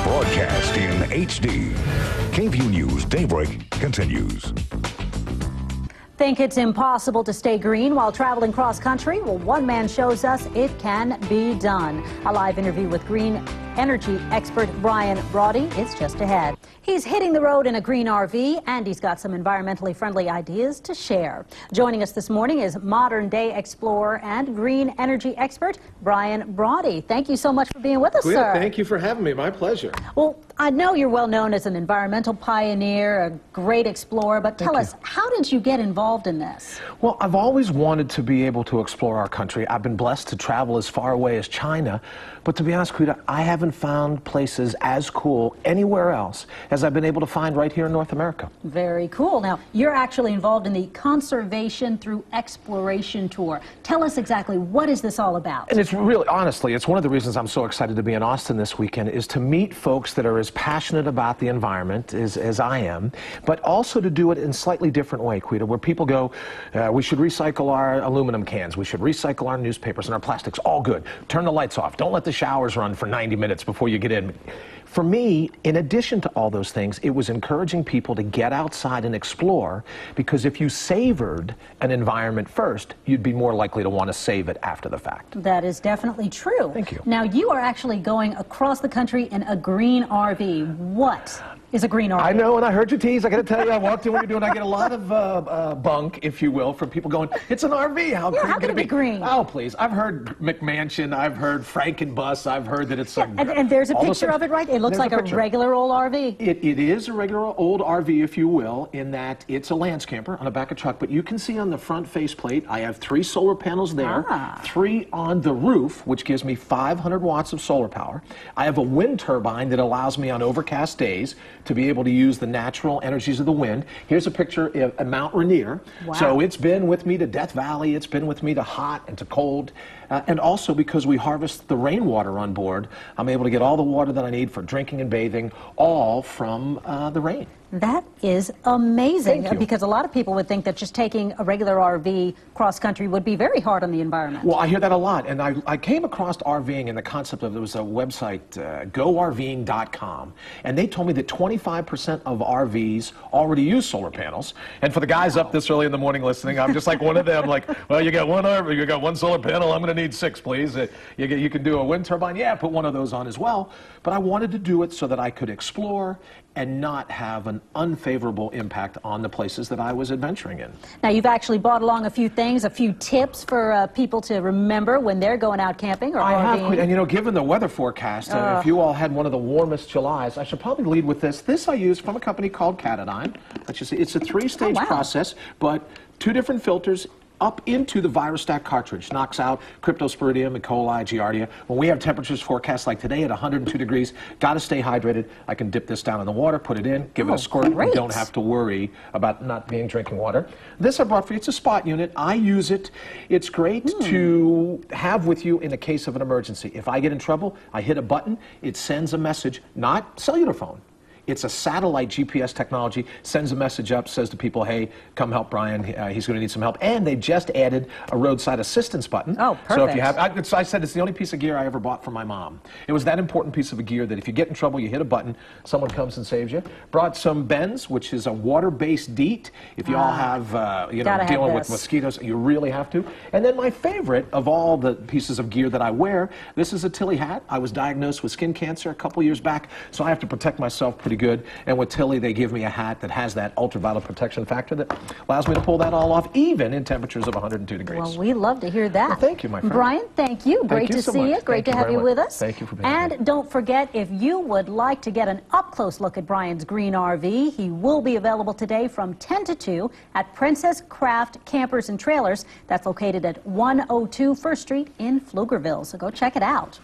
Broadcast in HD. KVU News Daybreak continues. Think it's impossible to stay green while traveling cross country? Well, one man shows us it can be done. A live interview with green energy expert Brawdy is just ahead. He's hitting the road in a green RV, and he's got some environmentally friendly ideas to share. Joining us this morning is modern-day explorer and green energy expert Brawdy. Thank you so much for being with us, sir. Thank you for having me. My pleasure. Well, I know you're well known as an environmental pioneer, a great explorer, but tell us, how did you get involved in this? Well, I've always wanted to be able to explore our country. I've been blessed to travel as far away as China, but to be honest, Kuda, I haven't found places as cool anywhere else as I've been able to find right here in North America. Very cool. Now, you're actually involved in the Conservation Through Exploration Tour. Tell us exactly, what is this all about? And it's really, honestly, it's one of the reasons I'm so excited to be in Austin this weekend, is to meet folks that are as passionate about the environment as I am, but also to do it in a slightly different way, Quita, where people go, we should recycle our aluminum cans, we should recycle our newspapers and our plastics, all good. Turn the lights off. Don't let the showers run for 90 minutes before you get in. For me, in addition to all those things, it was encouraging people to get outside and explore, because if you savored an environment first, you'd be more likely to want to save it after the fact. That is definitely true. Thank you. Now, you are actually going across the country in a green RV. What is a green RV? I know, and I heard you tease. I got to tell you, I walked in what you're doing. I get a lot of bunk, if you will, from people going, it's an RV. How can it be green? Oh, please. I've heard McMansion. I've heard Frankenbus. I've heard that it's and there's a picture of it, right? It looks like a regular old RV. It is a regular old RV, if you will, in that it's a landscamper on the back of a truck. But you can see on the front faceplate, I have 3 solar panels there, 3 on the roof, which gives me 500 watts of solar power. I have a wind turbine that allows me on overcast days to be able to use the natural energies of the wind. Here's a picture of Mount Rainier. Wow. So it's been with me to Death Valley. It's been with me to hot and to cold. And also, because we harvest the rainwater on board, I'm able to get all the water that I need for drinking and bathing, all from the rain. That is amazing. Thank you. Because a lot of people would think that just taking a regular RV cross-country would be very hard on the environment. Well, I hear that a lot, and I came across RVing and the concept of, there was a website, GoRVing.com, and they told me that 25% of RVs already use solar panels. And for the guys up this early in the morning listening, I'm just like one of them, like, well, you got one RV, you got 1 solar panel, I'm going to need 6, please. You can do a wind turbine, yeah, put one of those on as well. But I wanted to do it so that I could explore and not have an unfavorable impact on the places that I was adventuring in. Now, you've actually brought along a few things, a few tips for people to remember when they're going out camping or RVing. I have, and you know, given the weather forecast, if you all had one of the warmest Julys, I should probably lead with this. This I use from a company called Catadine. Let's just see, it's a 3-stage process, but 2 different filters up into the VirusStack cartridge. Knocks out Cryptosporidium, E. coli, Giardia. When we have temperatures forecast like today at 102 degrees, got to stay hydrated. I can dip this down in the water, put it in, give it a squirt. Great. You don't have to worry about not being drinking water. This I brought for you. It's a spot unit. I use it. It's great to have with you in the case of an emergency. If I get in trouble, I hit a button. It sends a message, not cellular phone. It's a satellite GPS technology, sends a message up, says to people, hey, come help Brian, he's going to need some help. And they just added a roadside assistance button. Oh, perfect. So if you have, I said it's the only piece of gear I ever bought for my mom. It was that important piece of gear that if you get in trouble, you hit a button, someone comes and saves you. Brought some Benz, which is a water-based DEET. If you all have, you know, dealing with mosquitoes, you really have to. And then my favorite of all the pieces of gear that I wear, this is a Tilly hat. I was diagnosed with skin cancer a couple years back, so I have to protect myself pretty good. And with Tilly, they give me a hat that has that ultraviolet protection factor that allows me to pull that all off, even in temperatures of 102 degrees. Well, we love to hear that. Well, thank you, my friend. Brian, thank you. Great to see you. Great to have you with us. Thank you for being here. And don't forget, if you would like to get an up-close look at Brian's green RV, he will be available today from 10 to 2 at Princess Craft Campers and Trailers. That's located at 102 First Street in Pflugerville. So go check it out.